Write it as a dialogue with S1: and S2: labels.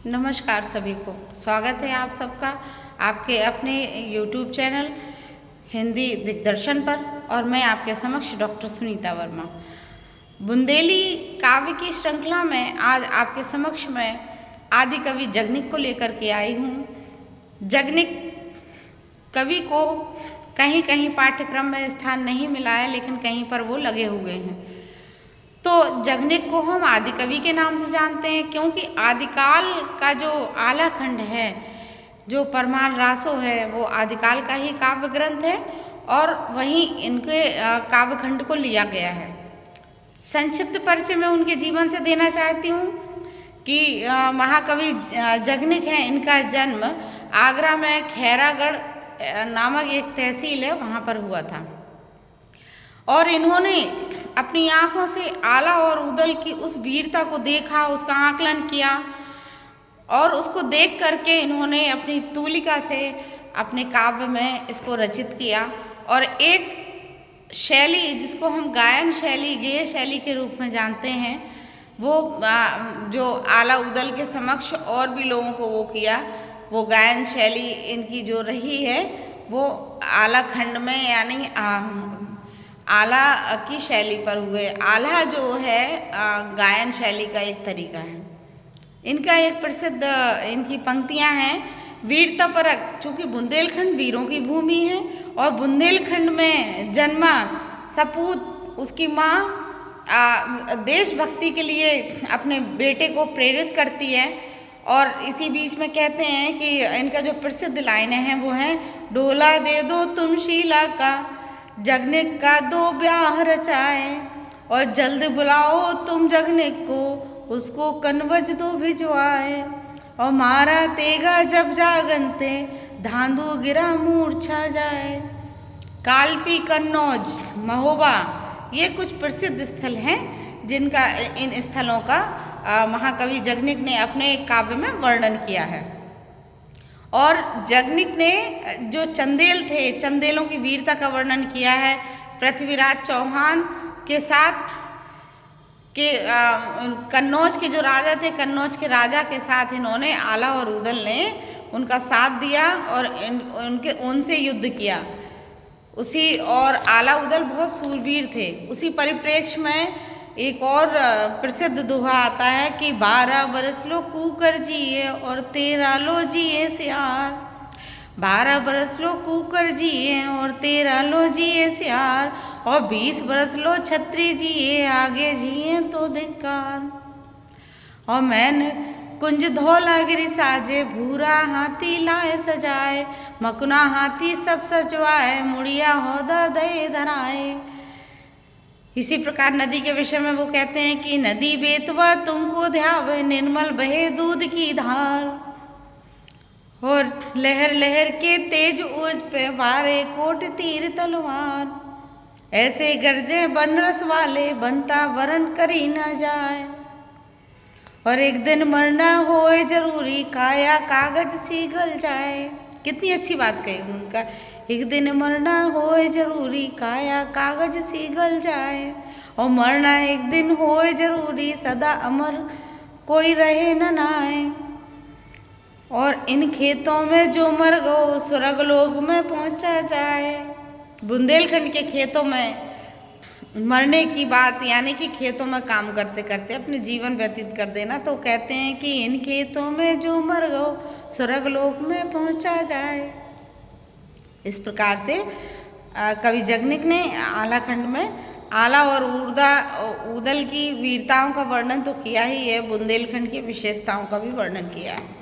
S1: नमस्कार सभी को। स्वागत है आप सबका आपके अपने YouTube चैनल हिंदी दिग्दर्शन पर। और मैं आपके समक्ष डॉक्टर सुनीता वर्मा बुंदेली काव्य की श्रृंखला में आज आपके समक्ष मैं आदि कवि जगनिक को लेकर के आई हूँ। जगनिक कवि को कहीं कहीं पाठ्यक्रम में स्थान नहीं मिला है, लेकिन कहीं पर वो लगे हुए हैं। तो जगनिक को हम आदि कवि के नाम से जानते हैं, क्योंकि आदिकाल का जो आला खंड है, जो परमार रासो है, वो आदिकाल का ही काव्य ग्रंथ है और वहीं इनके काव्य खंड को लिया गया है। संक्षिप्त परिचय मैं उनके जीवन से देना चाहती हूँ कि महाकवि जगनिक हैं। इनका जन्म आगरा में खैरागढ़ नामक एक तहसील है, वहाँ पर हुआ था और इन्होंने अपनी आँखों से आला और उदल की उस वीरता को देखा, उसका आकलन किया और उसको देख करके इन्होंने अपनी तूलिका से अपने काव्य में इसको रचित किया। और एक शैली जिसको हम गायन शैली, गेय शैली के रूप में जानते हैं, वो जो आला उदल के समक्ष और भी लोगों को वो किया, वो गायन शैली इनकी जो रही है वो आला खंड में यानी आला की शैली पर हुए। आला जो है गायन शैली का एक तरीका है। इनका एक प्रसिद्ध इनकी पंक्तियां हैं, वीरता परक, चूँकि बुंदेलखंड वीरों की भूमि है और बुंदेलखंड में जन्मा सपूत उसकी माँ देशभक्ति के लिए अपने बेटे को प्रेरित करती है। और इसी बीच में कहते हैं कि इनका जो प्रसिद्ध लाइनें हैं वो हैं, डोला दे दो तुम शीला का, जगनिक का दो ब्याह रचाए, और जल्द बुलाओ तुम जगनिक को, उसको कनवज दो भिजवाए, और मारा तेगा जब जागनते, धांधु गिरा मूर्छा जाए। कालपी, कन्नौज, महोबा, ये कुछ प्रसिद्ध स्थल हैं जिनका इन स्थलों का महाकवि जगनिक ने अपने काव्य में वर्णन किया है। और जगनिक ने जो चंदेल थे, चंदेलों की वीरता का वर्णन किया है। पृथ्वीराज चौहान के साथ के कन्नौज के जो राजा थे, कन्नौज के राजा के साथ इन्होंने आला और उदल ने उनका साथ दिया और उनसे युद्ध किया। उसी और आला उदल बहुत सूरवीर थे। उसी परिप्रेक्ष्य में एक और प्रसिद्ध दोहा आता है कि 12 बरस लो कूकर जिए और 13 लो जिए सियार। 12 बरस लो कूकर जिए और 13 लो जिए सियार, और 20 बरस लो छत्री जिए, आगे जिए तो धिक्कार। और मैंने कुंज धौलागिरी साजे, भूरा हाथी लाए सजाए, मकुना हाथी सब सजवाए, मुड़िया होदा दे धराए। इसी प्रकार नदी के विषय में वो कहते हैं कि नदी बेतवा तुमको ध्यावे, निर्मल बहे दूध की धार, और लहर लहर के तेज ओज पे वारे कोट तीर तलवार, ऐसे गरजे बनरस वाले, बनता वरण करी न जाए, और एक दिन मरना होए जरूरी, काया कागज सी गल जाए। कितनी अच्छी बात कही उनका, एक दिन मरना होए जरूरी, काया कागज सी गल जाए, और मरना एक दिन होए जरूरी, सदा अमर कोई रहे न नाए, और इन खेतों में जो मर गो, स्वर्ग लोक में पहुंचा जाए। बुंदेलखंड के खेतों में मरने की बात, यानी कि खेतों में काम करते करते अपने जीवन व्यतीत कर देना, तो कहते हैं कि इन खेतों में जो मर गो, स्वर्ग लोक में पहुंचा जाए। इस प्रकार से कवि जगनिक ने आला खंड में आला और उदल की वीरताओं का वर्णन तो किया ही है, बुंदेलखंड की विशेषताओं का भी वर्णन किया है।